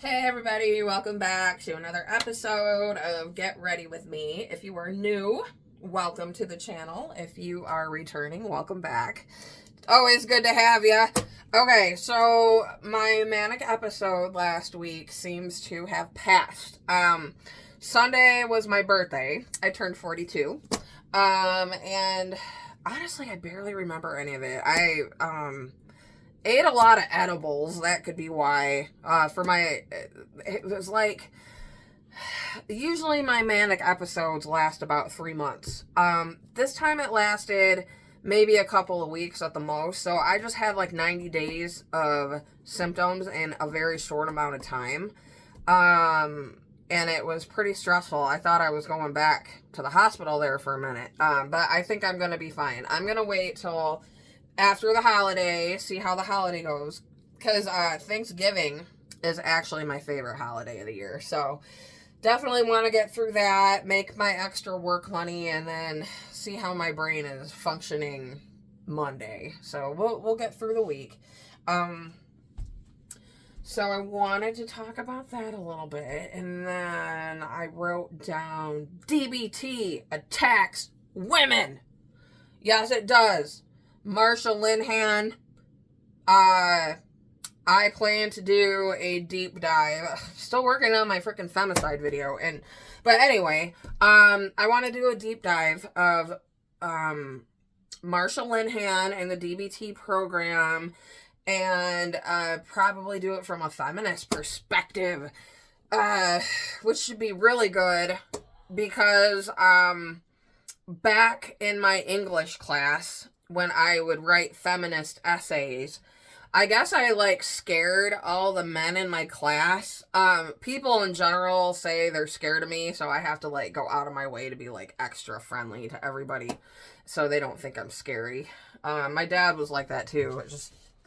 Hey everybody, welcome back to another episode of Get Ready With Me. If you are new, welcome to the channel. If you are returning, welcome back. Always good to have you. Okay, so my manic episode last week seems to have passed. Sunday was my birthday. I turned 42. And honestly, I barely remember any of it. I ate a lot of edibles. That could be why. It was like, usually my manic episodes last about 3 months. This time it lasted maybe a couple of weeks at the most. So I just had like 90 days of symptoms in a very short amount of time. And it was pretty stressful. I thought I was going back to the hospital there for a minute. But I think I'm going to be fine. I'm going to wait till after the holiday, see how the holiday goes. Because Thanksgiving is actually my favorite holiday of the year. So definitely want to get through that, make my extra work money, and then see how my brain is functioning Monday. So we'll get through the week. So I wanted to talk about that a little bit, and then I wrote down DBT attacks women. Yes, it does. Marsha Linehan. I plan to do a deep dive. Still working on my freaking femicide video, but anyway, I want to do a deep dive of Marsha Linehan and the DBT program, and probably do it from a feminist perspective, which should be really good because back in my English class, when I would write feminist essays, I guess I scared all the men in my class. People in general say they're scared of me, so I have to go out of my way to be extra friendly to everybody so they don't think I'm scary. My dad was like that too.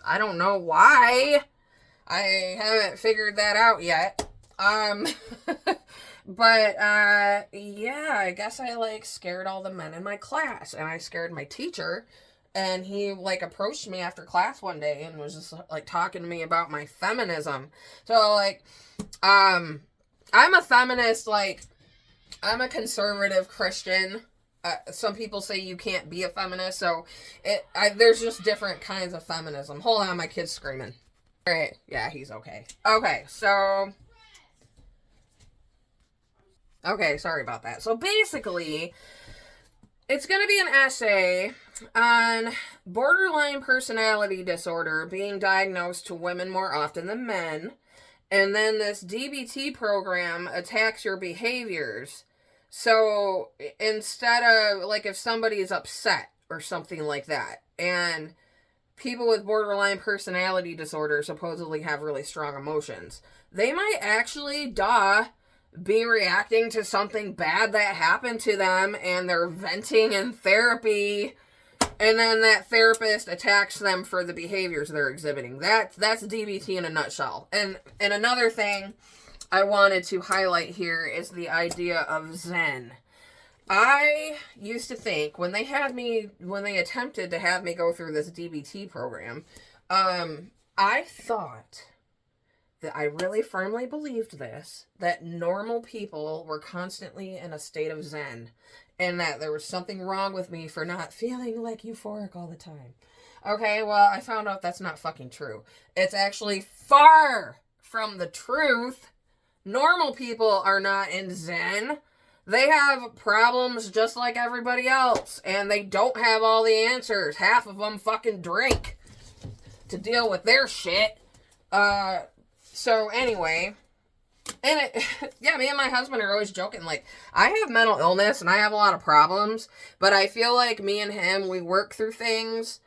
I don't know why. I haven't figured that out yet. But yeah, I guess I scared all the men in my class, and I scared my teacher. And he approached me after class one day and was just talking to me about my feminism. So I'm a feminist. I'm a conservative Christian. Some people say you can't be a feminist. So there's just different kinds of feminism. Hold on, my kid's screaming. All right, yeah, he's okay. Okay, sorry about that. So basically, it's going to be an essay on borderline personality disorder being diagnosed to women more often than men. And then this DBT program attacks your behaviors. So instead of, if somebody is upset or something like that, and people with borderline personality disorder supposedly have really strong emotions, they might actually, be reacting to something bad that happened to them, and they're venting in therapy, and then that therapist attacks them for the behaviors they're exhibiting. That's DBT in a nutshell. And another thing I wanted to highlight here is the idea of Zen. I used to think when they attempted to have me go through this DBT program, I thought that I really firmly believed that normal people were constantly in a state of Zen, and that there was something wrong with me for not feeling euphoric all the time. Okay, well, I found out that's not fucking true. It's actually far from the truth. Normal people are not in Zen. They have problems just like everybody else, and they don't have all the answers. Half of them fucking drink to deal with their shit. So anyway, and me and my husband are always joking, I have mental illness and I have a lot of problems, but I feel like me and him, we work through things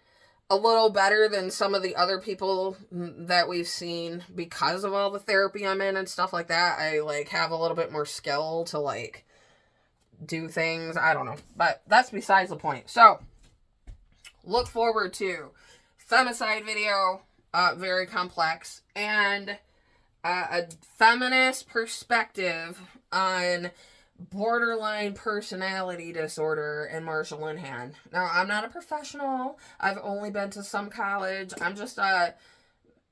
a little better than some of the other people that we've seen because of all the therapy I'm in and stuff like that. I have a little bit more skill to do things. I don't know, but that's besides the point. So look forward to femicide video, very complex, and a feminist perspective on borderline personality disorder and Marsha Linehan. Now, I'm not a professional. I've only been to some college. I'm just a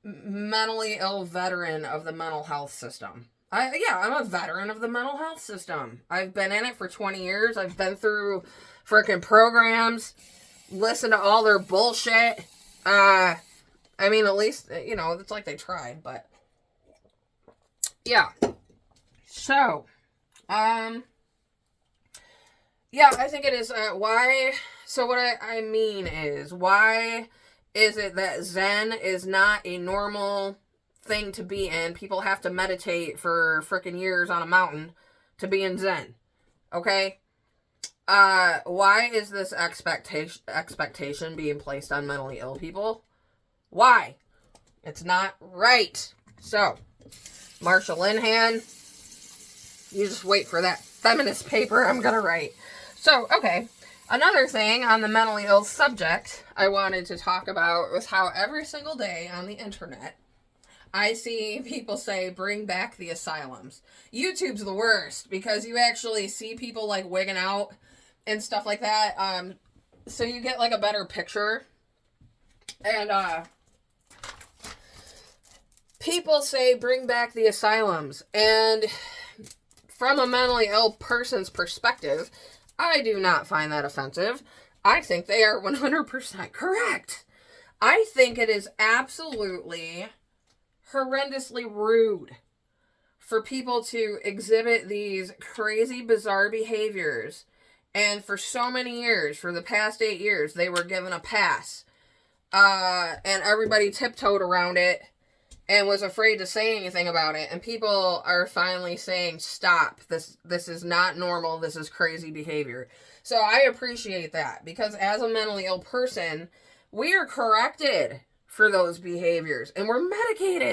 mentally ill veteran of the mental health system. I'm a veteran of the mental health system. I've been in it for 20 years. I've been through freaking programs, listened to all their bullshit. I mean, at least, it's like they tried, but yeah. So, yeah, I think it is, why, so what I mean is, why is it that Zen is not a normal thing to be in? People have to meditate for freaking years on a mountain to be in Zen. Okay? Why is this expectation being placed on mentally ill people? Why? It's not right. So, Marsha Linehan, you just wait for that feminist paper I'm gonna write. So, okay. Another thing on the mentally ill subject I wanted to talk about was how every single day on the internet I see people say, bring back the asylums. YouTube's the worst because you actually see people like wigging out and stuff like that. So you get like a better picture. And people say, bring back the asylums. And from a mentally ill person's perspective, I do not find that offensive. I think they are 100% correct. I think it is absolutely horrendously rude for people to exhibit these crazy, bizarre behaviors. And for so many years, for the past 8 years, they were given a pass. And everybody tiptoed around it and was afraid to say anything about it. And people are finally saying, stop. This is not normal. This is crazy behavior. So I appreciate that, because as a mentally ill person, we are corrected for those behaviors and we're medicated.